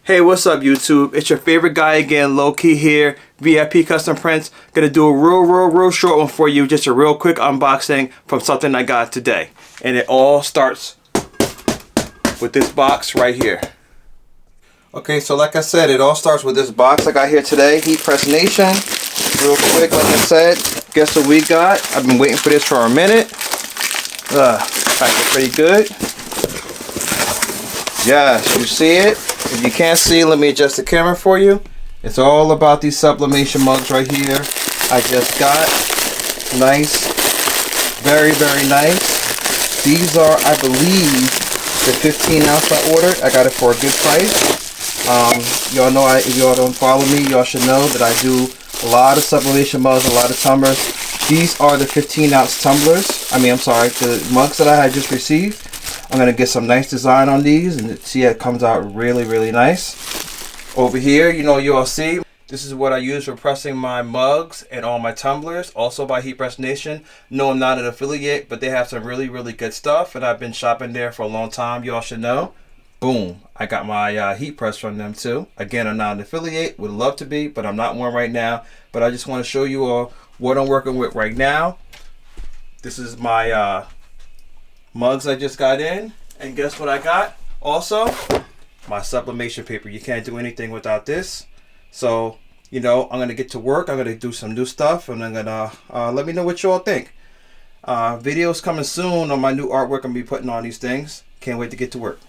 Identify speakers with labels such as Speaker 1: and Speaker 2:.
Speaker 1: Hey, what's up YouTube? It's your favorite guy again, Low Key here, VIP Custom Prints. Gonna do a real short one for you, just a real quick unboxing from something I got today. And it all starts with this box right here. Okay, so like I said, it all starts with this box I got here today, Heat Press Nation. Real quick, like I said, guess what we got? I've been waiting for this for a minute. Packed it pretty good. Yes, you see it? If you can't see, let me adjust the camera for you. It's all about these sublimation mugs right here. I just got nice, very nice. These are, I believe, the 15 ounce I ordered. I got it for a good price. Y'all know, if y'all don't follow me, y'all should know that I do a lot of sublimation mugs, a lot of tumblers. These are the 15 ounce tumblers. The mugs that I had just received. I'm going to get some nice design on these and see it comes out really nice. Over here, you all see, this is what I use for pressing my mugs and all my tumblers, also by Heat Press Nation. No, I'm not an affiliate, but they have some really good stuff, and I've been shopping there for a long time. Y'all should know. Boom, I got my heat press from them too. Again, I'm not an affiliate, would love to be, but I'm not one right now. But I just want to show you all what I'm working with right now. This is my mugs I just got in, and guess what I got? Also, my sublimation paper. You can't do anything without this. So, I'm gonna get to work. I'm gonna do some new stuff, and I'm gonna let me know what you all think. Videos coming soon on my new artwork I'm gonna be putting on these things. Can't wait to get to work.